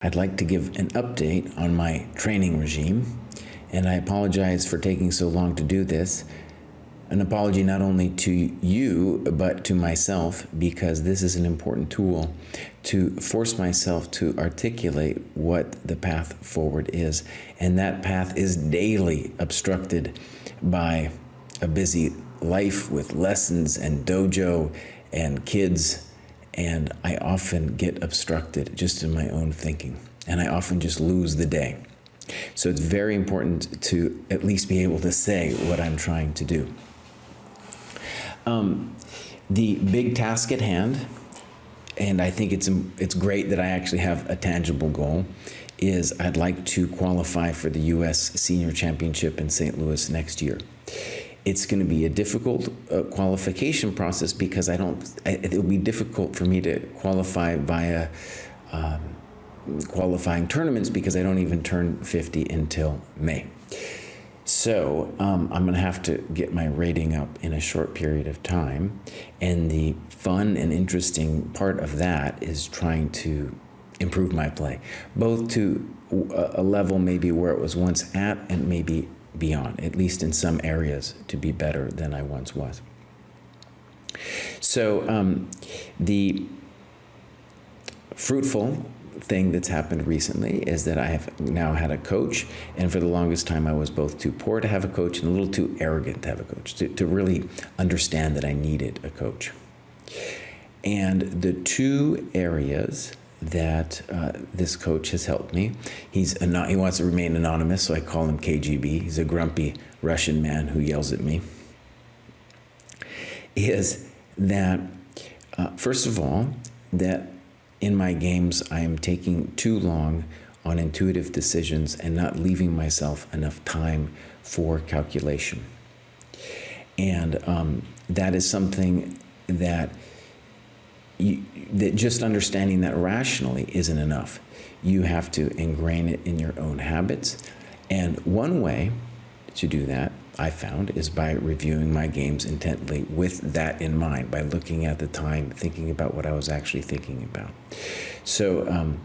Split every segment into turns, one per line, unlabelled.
I'd like to give an update on my training regime, and I apologize for taking so long to do this. An apology not only to you, but to myself, because this is an important tool to force myself to articulate what the path forward is. And that path is daily obstructed by a busy life with lessons and dojo and kids. And I often get obstructed just in my own thinking. And I often just lose the day. So it's very important to at least be able to say what I'm trying to do. The big task at hand, and I think it's great that I actually have a tangible goal, is I'd like to qualify for the U.S. Senior Championship in St. Louis next year. It's going to be a difficult qualification process because it will be difficult for me to qualify via qualifying tournaments because I don't even turn 50 until May. So I'm going to have to get my rating up in a short period of time. And the fun and interesting part of that is trying to improve my play, both to a level maybe where it was once at and maybe beyond, at least in some areas, to be better than I once was. So the fruitful thing that's happened recently is that I have now had a coach, and for the longest time I was both too poor to have a coach and a little too arrogant to have a coach, to really understand that I needed a coach. And the two areas that this coach has helped me, he wants to remain anonymous, so I call him KGB. He's a grumpy Russian man who yells at me, is that, first of all, that in my games, I am taking too long on intuitive decisions and not leaving myself enough time for calculation. And that is something that just understanding that rationally isn't enough. You have to ingrain it in your own habits. And one way to do that, I found, is by reviewing my games intently with that in mind, by looking at the time, thinking about what I was actually thinking about. So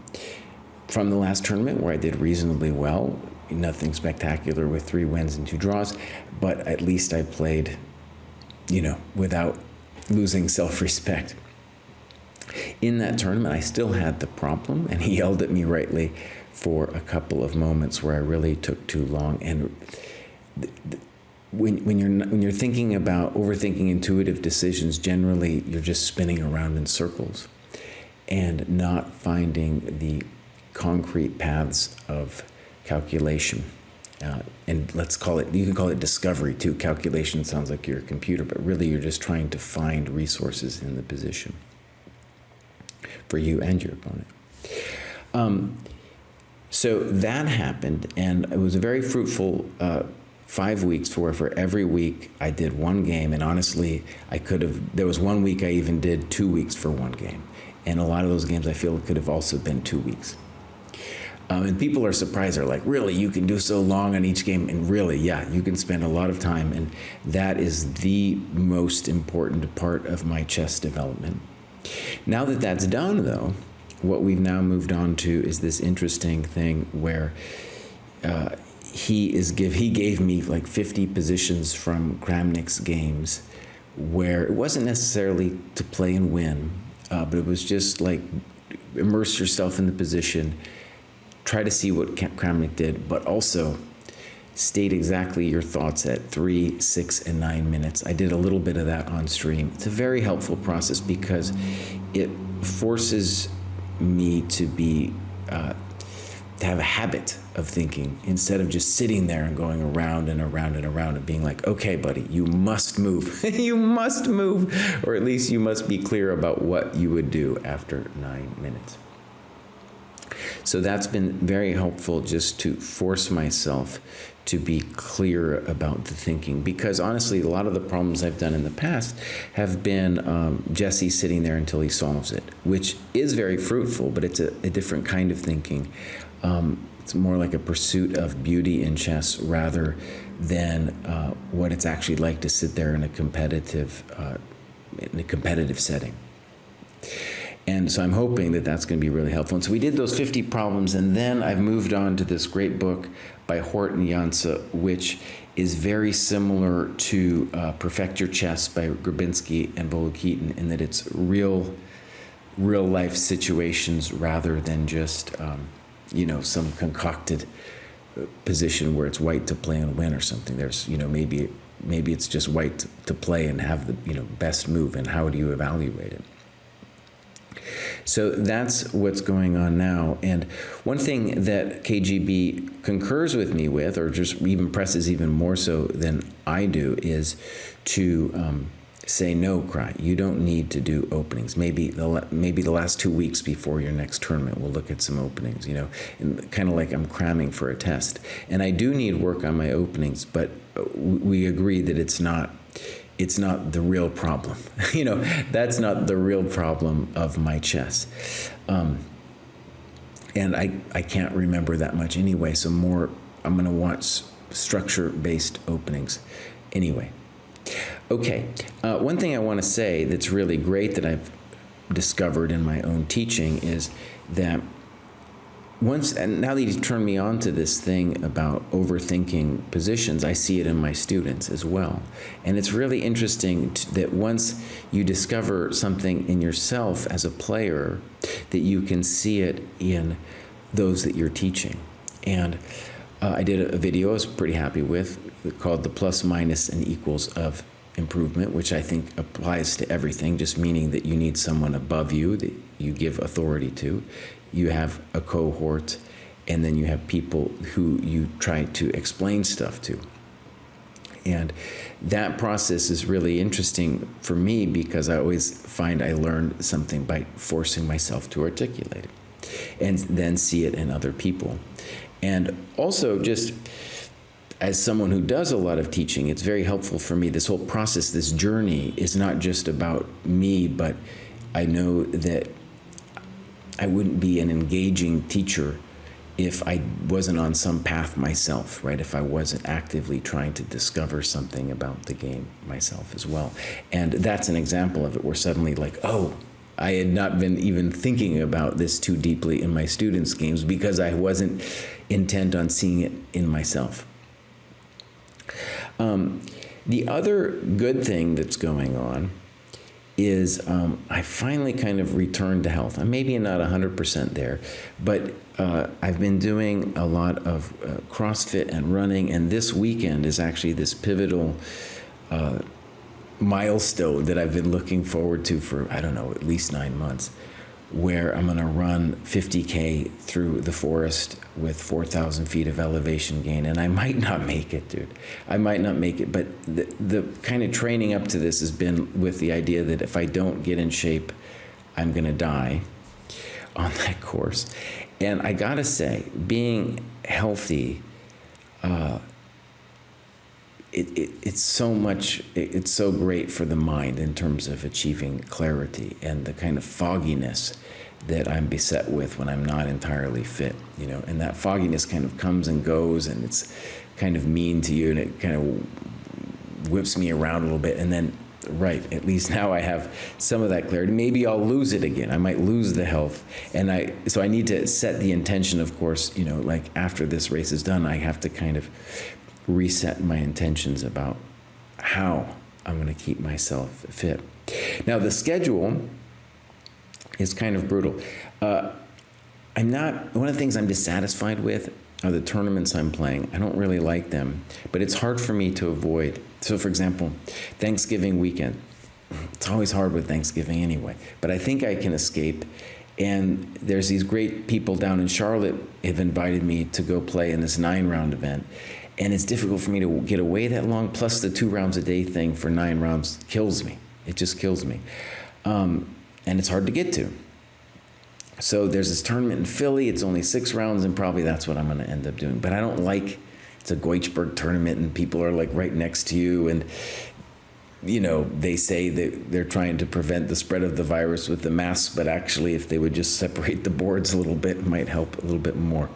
from the last tournament where I did reasonably well, nothing spectacular with 3 wins and 2 draws, but at least I played, without losing self-respect. In that tournament, I still had the problem, and he yelled at me rightly for a couple of moments where I really took too long. And when you're thinking about overthinking intuitive decisions, generally you're just spinning around in circles and not finding the concrete paths of calculation. And you can call it discovery too. Calculation sounds like you're a computer, but really you're just trying to find resources in the position for you and your opponent. So that happened, and it was a very fruitful 5 weeks where for every week I did one game, and honestly, there was one week I even did 2 weeks for one game. And a lot of those games I feel could have also been 2 weeks. And people are surprised, they're like, really, you can do so long on each game? And really, yeah, you can spend a lot of time, and that is the most important part of my chess development. Now that that's done, though, what we've now moved on to is this interesting thing where he gave me like 50 positions from Kramnik's games where it wasn't necessarily to play and win, but it was just like immerse yourself in the position, try to see what Kramnik did, but also state exactly your thoughts at 3, 6, and 9 minutes. I did a little bit of that on stream. It's a very helpful process because it forces me to have a habit of thinking instead of just sitting there and going around and around and around and being like, okay, buddy, you must move. You must move, or at least you must be clear about what you would do after 9 minutes. So that's been very helpful, just to force myself to be clear about the thinking, because honestly, a lot of the problems I've done in the past have been Jesse sitting there until he solves it, which is very fruitful, but it's a different kind of thinking. It's more like a pursuit of beauty in chess rather than what it's actually like to sit there in a competitive setting. And so I'm hoping that that's going to be really helpful. And so we did those 50 problems, and then I've moved on to this great book by Horton Jansa, which is very similar to Perfect Your Chess by Grabinski and Volokitin, in that it's real life situations rather than just some concocted position where it's white to play and win or something. There's maybe it's just white to play and have the best move, and how do you evaluate it? So that's what's going on now. And one thing that KGB concurs with me with, or just even presses even more so than I do, is to say, no, Kraai, you don't need to do openings. Maybe the last 2 weeks before your next tournament, we'll look at some openings, and kind of like I'm cramming for a test. And I do need work on my openings, but we agree that it's not the real problem. That's not the real problem of my chess. And I can't remember that much anyway, so I'm going to want structure-based openings anyway. Okay, one thing I want to say that's really great that I've discovered in my own teaching is that now that you've turned me on to this thing about overthinking positions, I see it in my students as well. And it's really interesting that once you discover something in yourself as a player, that you can see it in those that you're teaching. And I did a video I was pretty happy with called The Plus, Minus, and Equals of Improvement, which I think applies to everything, just meaning that you need someone above you that you give authority to. You have a cohort, and then you have people who you try to explain stuff to. And that process is really interesting for me because I always find I learn something by forcing myself to articulate it and then see it in other people. And also, just as someone who does a lot of teaching, it's very helpful for me. This whole process, this journey, is not just about me, but I know that I wouldn't be an engaging teacher if I wasn't on some path myself, right? If I wasn't actively trying to discover something about the game myself as well. And that's an example of it, where suddenly I had not been even thinking about this too deeply in my students' games because I wasn't intent on seeing it in myself. The other good thing that's going on is I finally kind of returned to health. I'm maybe not 100% there, but I've been doing a lot of CrossFit and running, and this weekend is actually this pivotal milestone that I've been looking forward to for, at least 9 months, where I'm going to run 50K through the forest with 4,000 feet of elevation gain. And I might not make it, dude. I might not make it. But the kind of training up to this has been with the idea that if I don't get in shape, I'm going to die on that course. And I got to say, being healthy, it's so great for the mind in terms of achieving clarity and the kind of fogginess that I'm beset with when I'm not entirely fit, and that fogginess kind of comes and goes, and it's kind of mean to you, and it kind of whips me around a little bit, and then, right, at least now I have some of that clarity. Maybe I'll lose it again. I might lose the health, so I need to set the intention, of course, after this race is done, I have to kind of reset my intentions about how I'm going to keep myself fit. Now, the schedule is kind of brutal. One of the things I'm dissatisfied with are the tournaments I'm playing. I don't really like them, but it's hard for me to avoid. So, for example, Thanksgiving weekend. It's always hard with Thanksgiving anyway, but I think I can escape. And there's these great people down in Charlotte have invited me to go play in this 9-round event. And it's difficult for me to get away that long, plus the 2 rounds a day thing for 9 rounds kills me. It just kills me. And it's hard to get to. So there's this tournament in Philly. It's only 6 rounds, and probably that's what I'm going to end up doing. But I don't like, it's a Goichberg tournament, and people are right next to you, and they say that they're trying to prevent the spread of the virus with the masks, but actually if they would just separate the boards a little bit, it might help a little bit more.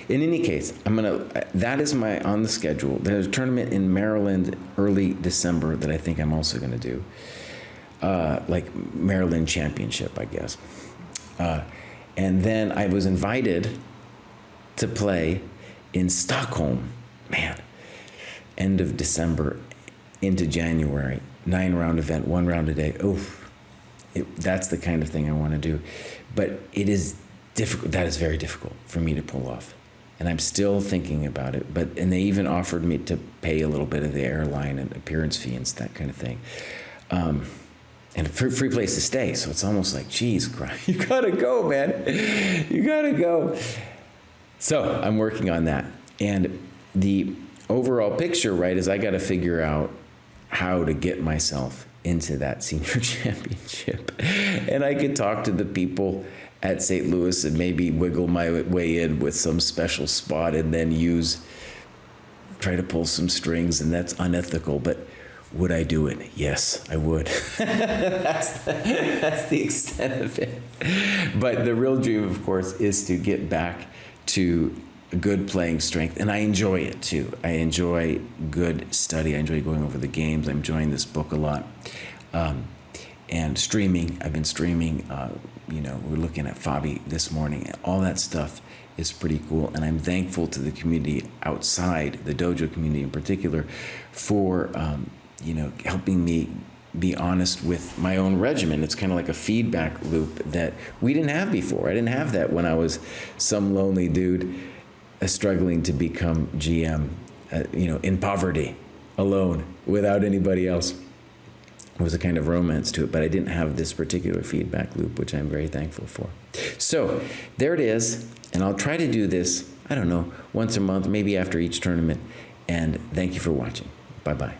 In any case, that is on the schedule. There's a tournament in Maryland early December that I think I'm also going to do, Maryland Championship, I guess. And then I was invited to play in Stockholm, man, end of December into January, 9-round event, 1 round a day. That's the kind of thing I want to do. But it is difficult. That is very difficult for me to pull off. And I'm still thinking about it. And they even offered me to pay a little bit of the airline and appearance fee and that kind of thing. And a free place to stay. So it's almost like, geez, Kraai, you gotta go, man. You gotta go. So I'm working on that. And the overall picture, right, is I gotta figure out how to get myself into that senior championship. And I could talk to the people at St. Louis and maybe wiggle my way in with some special spot and then try to pull some strings, and that's unethical, but would I do it? Yes, I would. That's the extent of it. But the real dream, of course, is to get back to good playing strength, and I enjoy it too. I enjoy good study. I enjoy going over the games. I'm enjoying this book a lot. And streaming. I've been streaming. We're looking at Fabi this morning. All that stuff is pretty cool, and I'm thankful to the community outside, the dojo community in particular, for helping me be honest with my own regimen. It's kind of like a feedback loop that we didn't have before. I didn't have that when I was some lonely dude struggling to become GM, in poverty, alone, without anybody else. There was a kind of romance to it, but I didn't have this particular feedback loop, which I'm very thankful for. So there it is, and I'll try to do this, I don't know, once a month, maybe after each tournament, and thank you for watching. Bye-bye.